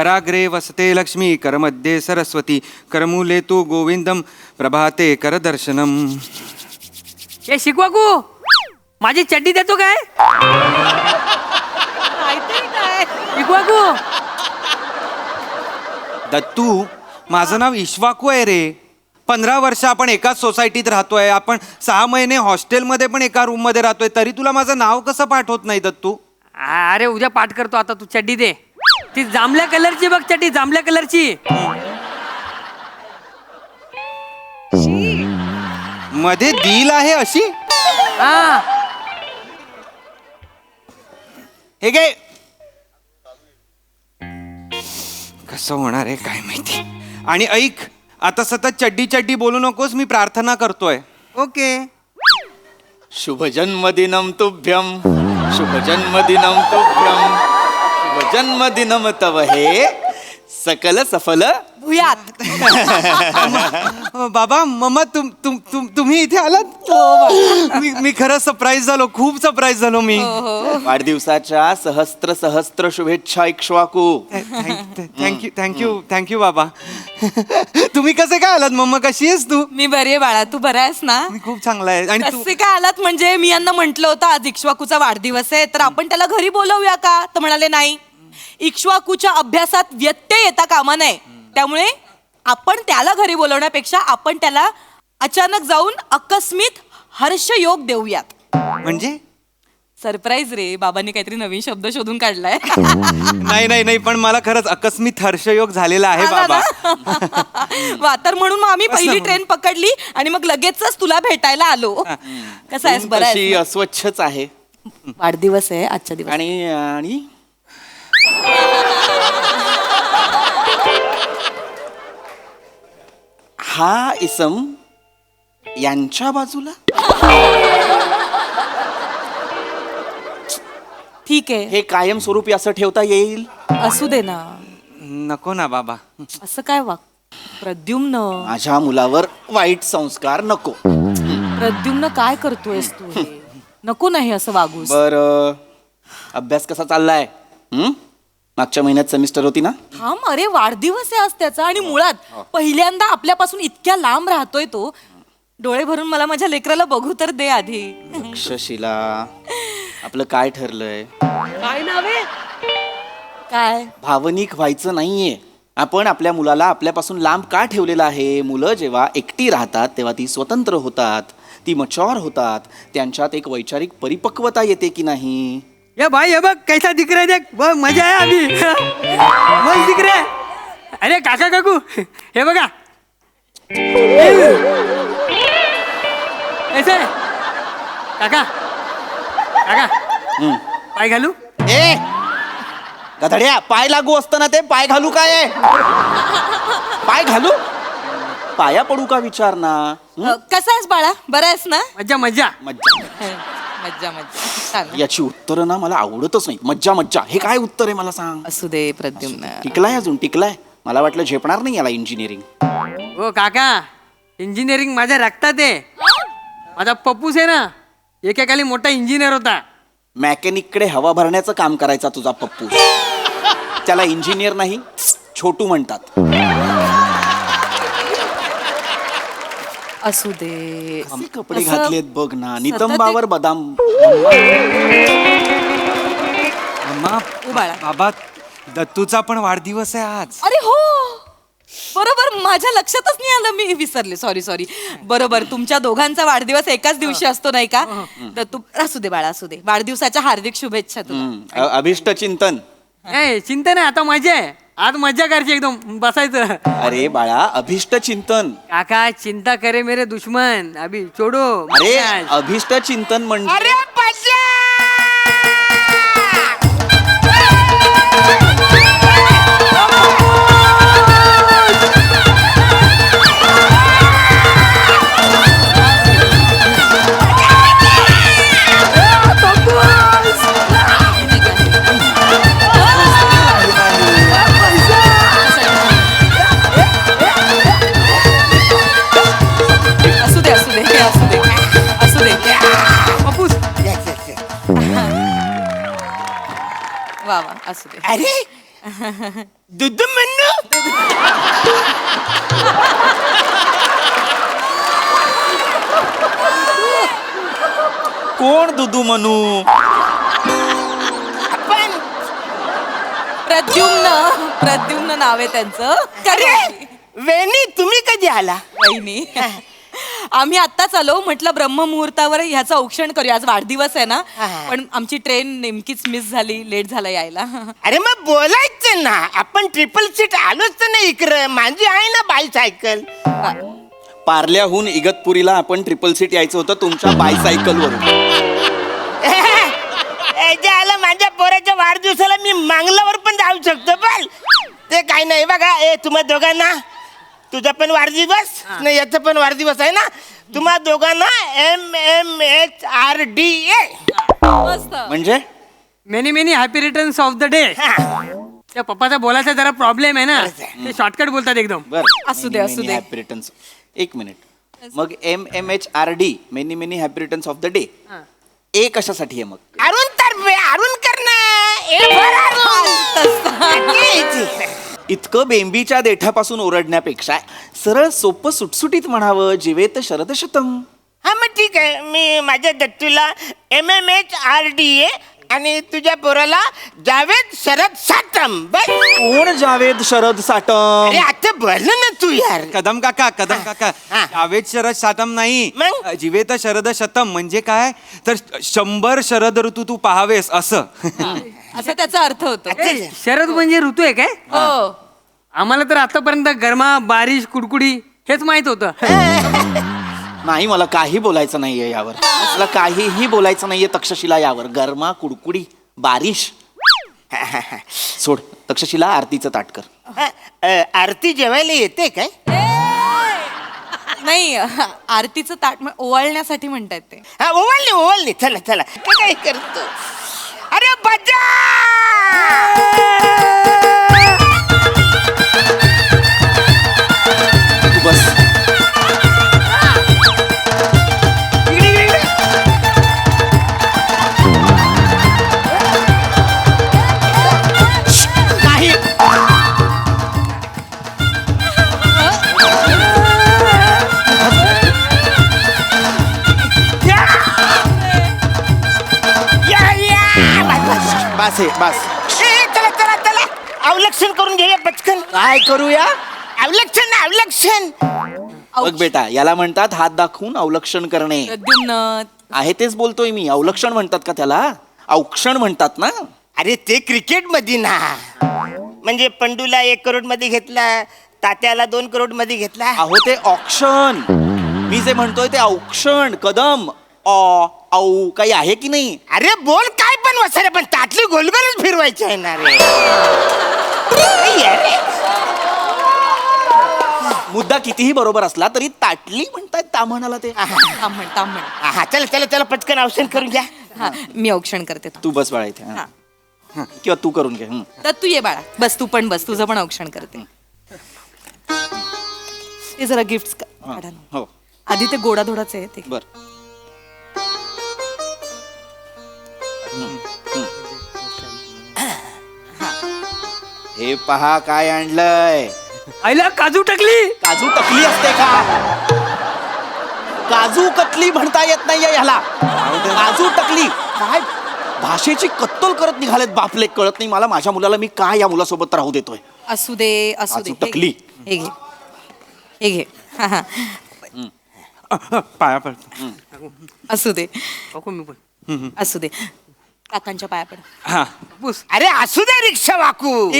कराग्रे वसते लक्ष्मी करमध्ये सरस्वती करमूले तू गोविंदम प्रभाते करदर्शनम. हे शिकवाकू माझी चड्डी देतो काय? शिकवाकू. दत्तू माझं नाव इश्वाकू आहे रे. 15 वर्ष आपण एकाच सोसायटीत राहतोय. आपण 6 महिने हॉस्टेलमध्ये पण एका रूम मध्ये राहतोय. तरी तुला माझं नाव कसं पाठ होत नाही दत्तू? अरे उद्या पाठ करतो. आता तू चड्डी दे. ती जांभल्या कलरची बघ चड्डी, जांभल्या कलरची. मध्ये दिल आहे अशी. हा हे गे कसं होणार आहे काय माहिती. आणि ऐक, आता सतत चड्डी चड्डी बोलू नकोस. मी प्रार्थना करतोय. ओके. शुभ जन्मदिनम तुभ्यम, शुभ जन्मदिनम तुभ्यम, शुभ जन्मदिनम तव हे सकल सफल भूयात. बाबा मम्मा तुम्ही इथे आलात. मी खरं सरप्राईज झालो. खूप सरप्राईज झालो मी. वाढदिवसाच्या सहस्त्र सहस्त्र शुभेच्छा इक्ष्वाकू. थँक्यू थँक्यू थँक्यू बाबा. तुम्ही कसे काय आलात मम्मा? कशी आहेस तू? मी बरी आहे बाळा, तू बरा आहेस ना? मी खूप चांगला आहे. आणि तू? कसे काय आलात म्हणजे मी यांना म्हंटल होतं आज इक्ष्वाकूचा वाढदिवस आहे तर आपण त्याला घरी बोलवूया का? तर म्हणाले नाही, इक्ष्वाकूच्या अभ्यासात व्यत्यय येता कामा नये. त्यामुळे आपण त्याला घरी बोलवण्यापेक्षा आपण त्याला अचानक जाऊन आकस्मित हर्षयोग देऊयात. म्हणजे सरप्राईज रे. बाबांनी काहीतरी नवीन शब्द शोधून काढलाय. नाही नाही नाही, पण मला खरंच अकस्मित हर्षयोग झालेला आहे बाबा. वा, तर म्हणून मग आम्ही पहिली ट्रेन पकडली आणि मग लगेचच तुला भेटायला आलो. कसं आहेस? बरं तशी आहेस? अस्वच्छच आहे. वाढदिवस आहे आजच्या दिवस. आणि आणि हा इसम यांच्या बाजूला. ठीक आहे, हे कायमस्वरूपी असं ठेवता येईल? असू दे ना. नको ना बाबा. असं काय वाग प्रद्युम्न. माझ्या मुलावर वाईट संस्कार नको. प्रद्युम्न काय करतोयस तू हे? नको नाही असं वागूस. बर, अभ्यास कसा चाललाय? मागच्या महिन्यात सेमिस्टर होती ना? थांब, अरे वाढदिवस आहे आज त्याचा. आणि मुळात पहिल्यांदा आपल्यापासून इतक्या लांब राहतोय तो. डोळे भरून मला माझ्या लेकराला बघू तर दे आधी. तक्षशिला, आपलं काय ठरलंय? काय नाव आहे? काय भावनिक व्हायचं नाहीये. आपण आपल्या मुलाला आपल्यापासून लांब का ठेवलेलं आहे? मुलं जेव्हा एकटी राहतात तेव्हा ती स्वतंत्र होतात, ती मच्युअर होतात, त्यांच्यात एक वैचारिक परिपक्वता येते की नाही? ये भाई ये बघ कैसा दिख रहा है, देख बहुत मजा आहे अभी. मस्त दिख रहा है. अरे काका काकू हे बघा. कैसा आहे काका? काका पाय घालू? ए गधड्या, पाय लागू असताना ते पाय घालू काय आहे? पाय घालू? पाया पडू का विचार ना. कसा आहेस बाळा? बरा आहेस ना? मज्जा मज्जा. मज्जा मज्जा मज्जा. छान. याची उत्तरं ना मला आवडतच नाही. मज्जा मज्जा हे काय उत्तर आहे मला सांग. असू दे प्रद्युम्न. टिकलाय अजून टिकलाय. मला वाटलं झेपणार नाही याला इंजिनिअरिंग. हो काका, इंजिनिअरिंग माझ्या रक्तात आहे. माझा पप्पूस आहे ना, एकेकाली मोठा इंजिनियर होता. मॅकॅनिककडे हवा भरण्याचं काम करायचा तुझा पप्पू. त्याला इंजिनियर नाही, छोटू म्हणतात. असू दे. कसे कपडे असं घातलेत बघ ना. सतत नितंबावर बदाम. मम्मा बाळा. बाबा, दत्तूचा पण वाढदिवस आहे आज. अरे हो, बरोबर, माझ्या लक्षातच नाही आलं. मी विसरले. Sorry sorry. बरोबर, तुमच्या दोघांचा वाढदिवस एकाच दिवशी असतो नाही का? तर तू असू दे बाळा, असू दे. वाढदिवसाच्या हार्दिक शुभेच्छा तुला. अभिष्ट चिंतन. ए चिंता नाही, आता मजा आहे. आज मज्जा करायची, एकदम बसायचं. अरे बाळा, अभिष्ट चिंतन. काका चिंता करे मेरे दुश्मन, अभी छोड़ो. अरे अभिष्ट चिंतन म्हणजे असू दे असू दे असू दे असू दे. वा वा, असू दे. अरे दूध म्हणू कोण दुदू म्हणू? आपण प्रद्युम्न नाव आहे त्यांचं. अरे वेणी तुम्ही कधी आला? वहिनी आम्ही आत्ताच आलो, म्हटलं ब्रह्ममुहूर्तावर ह्याचं औक्षण करूया. आज वाढदिवस आहे ना, हा. पण आमची ट्रेन नेमकीच मिस झाली, लेट झाला यायला. अरे मग बोलायचं ना, आपण ट्रिपल सीट आलोच तर नाही इकडं. माझी आहे ना बायसायकल. पार्ल्याहून इगतपुरीला आपण ट्रिपल सीट यायचं होतं तुमच्या बायसायकलवरून. आलं माझ्या पोराच्या वाढदिवसाला मी मांगलावर पण जाऊ शकतो, पण ते काही नाही. बघा तुम्हा दोघांना, तुझा पण वाढदिवस नाही, याचा पण वाढदिवस आहे ना, तुम्हा दोघांना MMHRDA. मस्त. म्हणजे many many happy returns of the day. त्या पप्पाचा बोलायचा जरा प्रॉब्लेम आहे ना, ते शॉर्टकट बोलतात एकदम. बरं असू दे, असू दे. Happy returns. एक मिनिट, मग MMHRD many many happy returns of the day. ए कशासाठी आहे मग? अरुण तर्फे अरुण करणं. इतकं बेंबीच्या देठापासून ओरडण्यापेक्षा सरळ सोपं सुटसुटीत म्हणावं, जीवेत शरदशतम. हा मग ठीक आहे, मी माझ्या दत्तूला MMHRDA आणि तुझ्या पोराला जावेद शरद सातम. बस. कोण जावेद शरद साटम? अरे आता बोल ना तू यार. कदम काका हा. जावेद शरद शतम नाही, मग? जिवेत शरद शतम म्हणजे काय तर 100 शरद ऋतू तू पाहावेस असं. असा त्याचा अर्थ होतो. अच्छा. शरद म्हणजे ऋतू आहे काय? हो. आम्हाला तर आतापर्यंत गरमा, बारिश, कुडकुडी हेच माहित होतं. नाही, मला काही बोलायचं नाहीये यावर. मला काहीही बोलायचं नाहीये तक्षशिला यावर. गरमा, कुडकुडी, बारिश सोड. तक्षशिला आरतीचं ताट कर. आरती जेवायला येते काय? नाही, आरतीचं ताट ओवाळण्यासाठी म्हणतायत ते. हा ओवाळणी चला चला. काय करतो? अरे बजा. तू बस. नाही. बस आहे, बस. चला चला चला, अवलक्षण करून घेऊया पटकन. काय करूया? अवलक्षण. बघ बेटा, याला म्हणतात हात दाखवून अवलक्षण करणे. प्रद्युम्न आहे तेच बोलतोय मी. अवलक्षण म्हणतात का त्याला? औक्षण म्हणतात ना. अरे ते क्रिकेट मध्ये ना, म्हणजे पंडूला 1 करोड मध्ये घेतला, तात्याला 2 करोड मध्ये घेतला. अहो ते ऑक्शन. मी जे म्हणतोय ते औक्षण. कदम औ काही आहे की नाही? अरे बोल काय पण वसारे, पण ताटली गोलगोलच फिरवायची आहे ना रे. अरे. मुद्दा कितीही बरोबर असला तरी ताटली म्हणतायत त्या म्हणाला ते. तांबण. हा चला पटकन औषण करून घ्या. हा, मी औक्षण करते. तू बस बाळा इथे. हा. किंवा तू करून घे. तर तू ये बाळा, बस तू पण बस, तुझं पण औक्षण करते. ते जरा गिफ्ट काढा ना. हो आधी ते गोडाधोडाचे आहे ते. बर. हे पहा काय आणलंय. आईला काजू टाकली. काजू टकली असते का? काजू कतली म्हणता येत नाहीये ह्याला. काजू टकली काय भाषेची कत्तल करत निघालेत बापले. कळत नाही मला माझ्या मुलाला मी काय या मुलासोबत राहू देतोय. असू दे. काजू टकली. हे घे, हे घे. हा, हा. पाया पडतो. असू दे, बघू मी पण. असू दे. काकांच्या पाया पड. हा. पुस. अरे असू दे रिक्षा वाकू.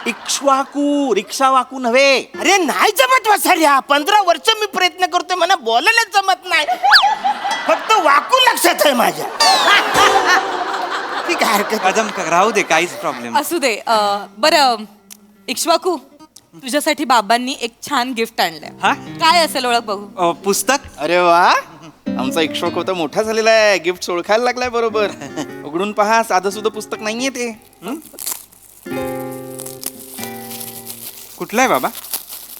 इक्ष्वाकू रिक्षा वाकू नव्हे. अरे नाही जमत वसाऱ्या, 15 वर्ष मी प्रयत्न करतोय, मला बोलायला जमत नाही. फक्त वाकू लक्षात आहे माझ्या. ठीक आहे, हरकत नाही. कदम राहू दे, काहीच प्रॉब्लेम. असू दे. बरं इक्ष्वाकू, तुझ्यासाठी बाबांनी एक छान गिफ्ट आणलंय. हा? काय असेल ओळख बघू. पुस्तक. अरे वा, आमचा इक्ष्वाकू तर मोठा झालेला आहे. गिफ्ट ओळखायला लागलाय बरोबर. उघडून पहा, साधं सुद्धा पुस्तक नाहीये ते. कुठलं आहे बाबा?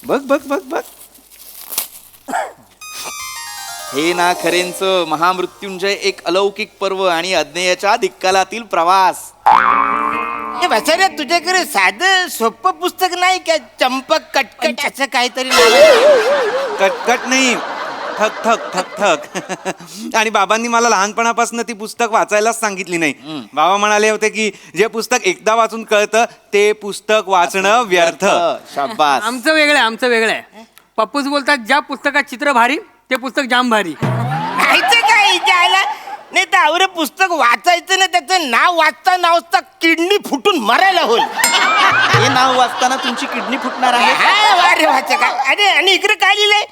बघ बघ बघ बघ. हे ना खरेंचं महामृत्युंजय, एक अलौकिक पर्व आणि अज्ञेयाच्या दिक्कालातील प्रवास. हे बसाऱ्या तुझ्याकडे साधं सोपं पुस्तक नाही का? चंपक कटकट असं काहीतरी नाव आहे? कटकट नाही, ठक ठक ठक ठक. आणि बाबांनी मला लहानपणापासून ती पुस्तक वाचायलाच सांगितली नाही. बाबा म्हणाले होते की जे पुस्तक एकदा वाचून कळतं ते पुस्तक वाचणं व्यर्थ. शाबास. आमचं वेगळं आहे, आमचं वेगळं आहे. पप्पूस बोलतात ज्या पुस्तकात चित्र भारी ते पुस्तक जाम भारी. माहिती काय हिच्याला? नाही तर आवरं पुस्तक वाचायचं ना, त्याचं नाव वाचता किडनी फुटून मरायला होईल. हे नाव वाचताना तुमची किडनी फुटणार आहे. हा, वा रे वाचा का? अरे आणि इकडे काय लिहिलंय?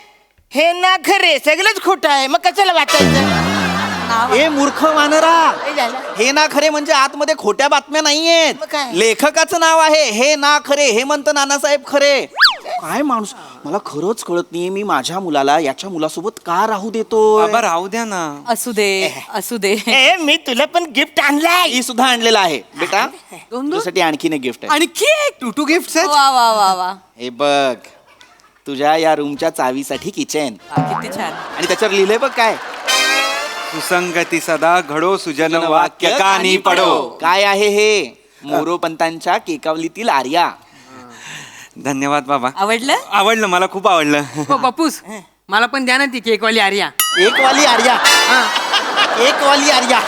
हे ना खरे, सगळंच खोटं आहे, मग कशाला वाचायचं? हे मूर्ख वानरा, हे झालं. हे ना खरे म्हणजे आतमध्ये खोट्या बातम्या मग नाहीयेत. काय? लेखकाचं नाव आहे हे ना खरे, हेमंत नानासाहेब खरे. काय माणूस, मला खरंच कळत नाही मी माझ्या मुलाला याच्या मुलासोबत का राहू देतो. बाबा राहू द्या ना. असू दे असू दे. ए, मी तुला पण गिफ्ट आणलाय. ही सुद्धा आणलेला आहे बेटा. तुझ्यासाठी आणखीन एक गिफ्ट आहे. आणखी एक? टू गिफ्ट आहेत. वा वा वा वा. हे बघ, तुझ्या या रूमच्या चावीसाठी किचन. किती छान. आणि त्याच्यावर लिहिलंय बघ काय. सुसंगती सदा घडो सुजन वाक्य कानी पडो. काय आहे हे? मोरोपंतांच्या केकावलीतील आर्या. धन्यवाद बाबा. आवडलं? आवडलं, मला खूप आवडलं. हो पप्पूस, मला पण द्या ना ती केकवाली आर्या. एक वाली आर्या, एक वाली आर्या.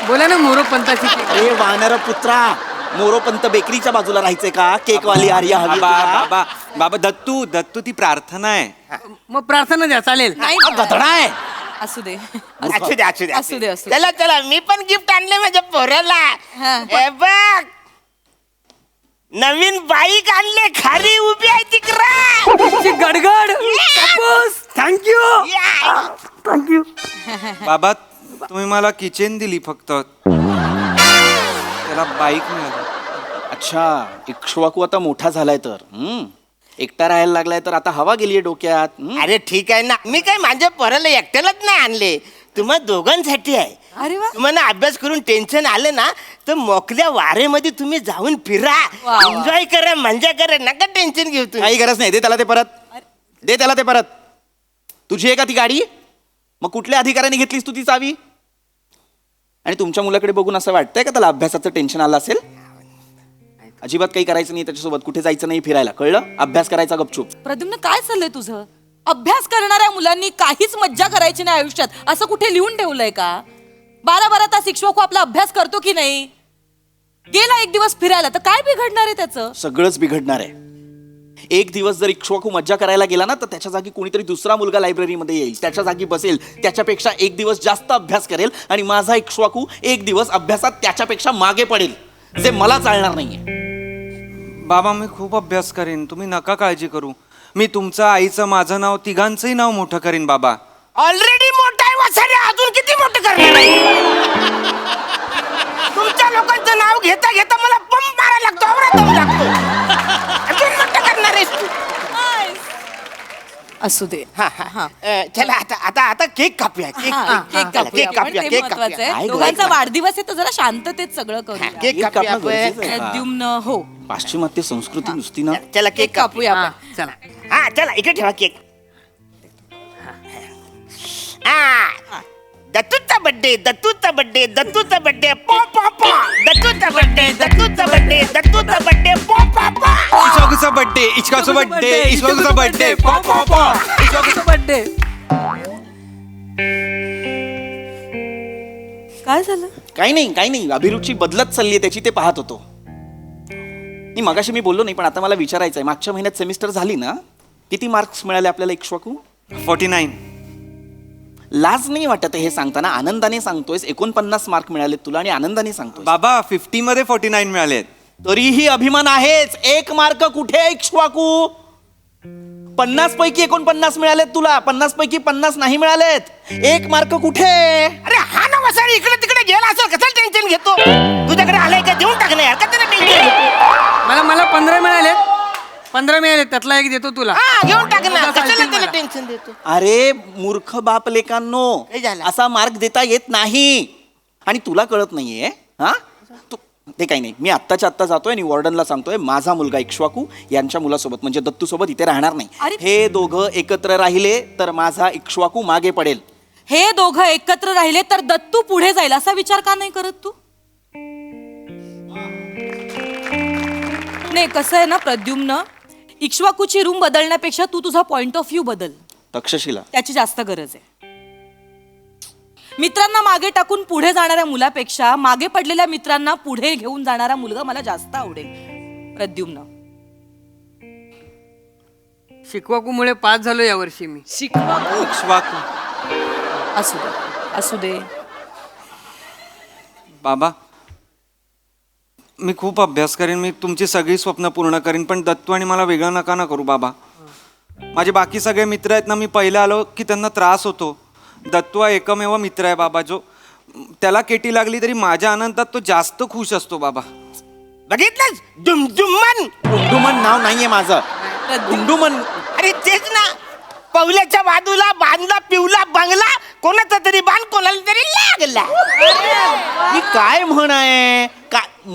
बोला ना मोरो पंताची केक. अरे वानर पुत्रा, मोरोपंत बेकरीच्या बाजूला राहायचंय का? केकवाली आर्या हवी बाबा तुला? बाबा बाबा, दत्तू दत्तू ती प्रार्थना आहे. मग प्रार्थना द्या, चालेल. नाही हा गधडा आहे. असू दे. असू दे असू दे असू दे, असू दे. चला चला, मी पण गिफ्ट आणले माझ्या पोराला. हा. हे बघ, नवीन बाईक आणले, खाली उभी आहे तिकडं. ची गडगड. पप्पूस थँक्यू. थँक्यू. बाबा तुम्ही मला किचन दिली फक्त, त्याला बाईक मिळाली. अच्छा, इक्ष्वाकू आता मोठा झालाय तर एकटा राहायला लागलाय तर आता हवा गेलीये डोक्यात. अरे ठीक आहे ना, मी काय माझ्या पोराला एकट्यालाच नाही आणले, तुम्हा दोघांसाठी आहे. अरे वा. तुम्हाला अभ्यास करून टेन्शन आलं ना, तर मोकल्या वारेमध्ये तुम्ही जाऊन फिरा, वा. एन्जॉय करा, मजा करा, नका टेन्शन घेऊ तुम्ही. काही गरज नाही. दे त्याला ते परत, दे त्याला ते परत. तुझी आहे का ती गाडी? मग कुठल्या अधिकाऱ्याने घेतलीस तू ती चावी? आणि तुमच्या मुलाकडे बघून असं वाटतंय का त्याला अभ्यासाचं टेन्शन आलं असेल? अजिबात काही करायचं नाही त्याच्यासोबत, कुठे जायचं नाही फिरायला, कळलं? अभ्यास करायचा गपचूप. प्रद्युम्न काय चाललंय तुझं? अभ्यास करणाऱ्या मुलांनी काहीच मज्जा करायची नाही आयुष्यात, असं कुठे लिहून ठेवलंय का? 12-12 तास शिक्षक आपला अभ्यास करतो की नाही? गेला एक दिवस फिरायला तर काय बिघडणार आहे त्याचं? सगळंच बिघडणार आहे. एक दिवस जर इक्ष्वाकू मज्जा करायला गेला ना, तर त्याच्या जागी कोणीतरी दुसरा मुलगा लायब्ररीमध्ये येईल, त्याच्या जागी बसेल, त्याच्यापेक्षा एक दिवस जास्त अभ्यास करेल, आणि माझा इक्ष्वाकू एक दिवस अभ्यासात त्याच्यापेक्षा मागे पडेल, जे मला चालणार नाहीये. बाबा मी खूप अभ्यास करेन, तुम्ही नका काळजी करू. मी तुमचं, आईचं, माझं नाव, तिघांचंही नाव मोठं करीन बाबा. ऑलरेडी मोठा आहे वासाऱ्या, अजून किती मोठं करणार आहे? तुमच्या लोकांचं नाव घेता घेता मला पंप मारायला लागतो, आवरा दम लागतो. अजून मोठं करणार आहेस तू. असू दे. हा, हा. चला आता आता आता केक कापूया. केक केक कापूया आपण, ते केक महत्वाचं कापूया. आहे. काय दोघांचा गरज? वाढदिवस आहे तर जरा शांततेत सगळं करूया. केक कापूया कापणं आपण. गरजेचं आहे. प्रद्युम्न हो, पाश्चिमात्य संस्कृती नुसती ना. चला केक कापूया. कापूया हा, आपण. चला. हा चला, इकडे ठेवा केक. हा, दत्तूचा बर्थडे, दत्तूचा बर्थडे, दत्तूचा बर्थडे, पॉ पॉ पॉ. दत्तूचा बर्थडे, दत्तूचा बर्थडे, दत्तूचा बर्थडे, पॉ पॉ पॉ. इश्वाकूचा बर्थडे, इश्वाकूचा बर्थडे, इश्वाकूचा बर्थडे, पॉ पॉ पॉ. इश्वाकूचा बर्थडे. काय झालं? काही नाही, काही नाही. अभिरुची बदलत चालली आहे त्याची, ते पाहत होतो. नाही, मगाशी मी बोललो नाही, पण आता मला विचारायचं आहे, मागच्या महिन्यात सेमिस्टर झाली ना, किती मार्क्स मिळाले आपल्याला इक्ष्वाकू? 49. लाज नाही वाटत आहे हे सांगताना? आनंदाने सांगतोयस. 49 मार्क मिळाले तुला आणि आनंदाने सांगतोय. बाबा 50 मध्ये 49 मिळालेत. तरीही अभिमान आहेच. 1 मार्क कुठे आहे इक्ष्वाकू? 50 पैकी 49 मिळालेत तुला, 50 पैकी 50 नाही मिळालेत. 1 मार्क कुठे? अरे हा ना वसाडी, इकडे तिकडे गेला असेल, कसं टेन्शन घेतो? तुझ्याकडे आलाय का, देऊन टाक ना यार, का त्याला टेन्शन घेतो? मला 15 मिळालेत. 15 मिळालेत, त्यातला एक देतो तुला. हा, घेऊन टाक ना, तुला कशाला चालतील त्याला मला. टेन्शन देतो? अरे मूर्ख बाप लेकांनो, काय झालं? असा मार्क देता येत नाही. आणि तुला कळत नाहीये? हा, तू ते काही नाही. मी आत्ताच्या आत्ता जातोय आणि वॉर्डनला सांगतोय माझा मुलगा इक्ष्वाकू यांच्या मुलासोबत म्हणजे दत्तू सोबत इथे राहणार नाही. अरे. हे दोघं एकत्र राहिले तर माझा इक्ष्वाकू मागे पडेल. हे दोघं एकत्र राहिले तर दत्तू पुढे जाईल, असा विचार का नाही करत तू? नाही कसं आहे ना प्रद्युम्न, इक्ष्वाकूची रूम बदलण्यापेक्षा तू तुझा पॉइंट ऑफ व्ह्यू बदल, तक्षशिला त्याची जास्त गरज आहे. मित्रांना मागे टाकून पुढे जाणाऱ्या मुलापेक्षा मागे पडलेल्या मित्रांना पुढे घेऊन जाणारा मुलगा मला जास्त आवडेल प्रद्युम्न. शिकवाकूमुळे पास झालो यावर्षी मी. इक्ष्वाकू. असू दे असू दे. बाबा मी खूप अभ्यास करेन, मी तुमची सगळी स्वप्न पूर्ण करीन, पण दत्तू आणि मला वेगळं नका ना करू बाबा. माझे बाकी सगळे मित्र आहेत ना, मी पहिला आलो की त्यांना त्रास होतो. दत्तू हा एकमेव मित्र आहे बाबा, जो त्याला केटी लागली तरी माझ्या आनंदात तो जास्त खुश असतो बाबा. बघितलंच दुमदुमन. गुंडुमन नाव नाहीये माझं. गुंडुमन. अरे तेच ना, पवल्याच्या बाजूला बांधला पिवला बंगला, कोणाचा तरी बांध कोणाला तरी लागला. ही काय म्हण आहे?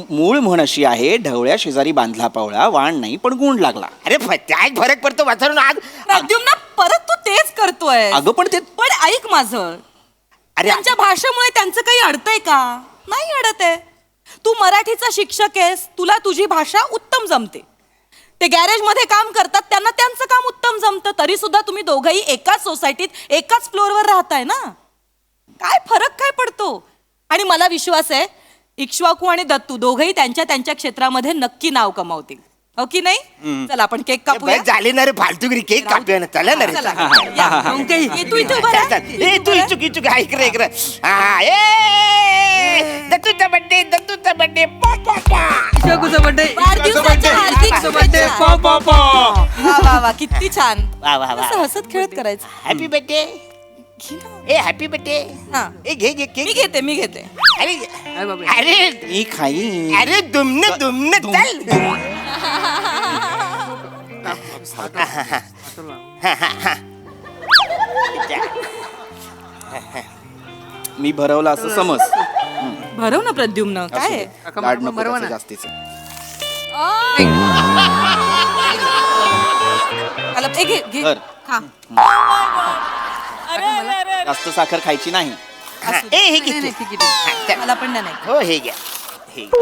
मूळ म्हण अशी आहे, ढवळ्या शेजारी बांधला पावळा, वाण नाही पण गुण लागला. अरे त्यात फरक पडतो वाचून आज. प्रद्युम्न परत तू तेच करतोय. अगं पण ते पण ऐक माझं, अरे त्यांच्या भाषेमुळे त्यांचं काही अडतंय का? नाही अडत आहे. तू मराठीचा शिक्षक आहेस, तुला तुझी भाषा उत्तम जमते. ते गॅरेज मध्ये काम करतात, त्यांना त्यांचं काम उत्तम जमतं, तरी सुद्धा तुम्ही दोघंही एकाच सोसायटीत एकाच फ्लोअरवर राहताय ना. काय फरक काय पडतो? आणि मला विश्वास आहे इक्ष्वाकू आणि दत्तू दोघंही त्यांच्या त्यांच्या क्षेत्रामध्ये नक्की नाव कमावतील. हो की नाही? चला आपण केक कापूया. बस झाले ना रे फालतुगिरी, केक कापूया ना, चला ना रे. चला, या. ये तू इथे उभा राहा. ए तू इचुक इचुक ऐक रे, ऐक रे. हा, ए दत्तूचा बर्थडे, दत्तूचा बर्थडे. शिकवाकूचा बर्थडे. वाढदिवसाच्या हार्दिक शुभेच्छा. वा वा वा, किती छान. वा वा वा. असं हसत खेळत करायचं. Happy birthday. ए हॅपी बर्थडे. हा. ए घे घे मी केक. घेते मी घेते. अरे काय बाबा. अरे मी खाई. अरे दुमने दुमने चल. मी भरवलं असं समज. भरव ना प्रद्युम्न, काय आहे? काका, लाड नको बरोबर त्याचं ना. जास्तीचं. आला, ए, घे घे धर. खा. जास्त साखर खायची नाही. असू दे. ए हे घे नाही, तू. नाही, ठीक आहे, ठीक आहे. मला पण नाही. हो हे घ्या हे घ्या.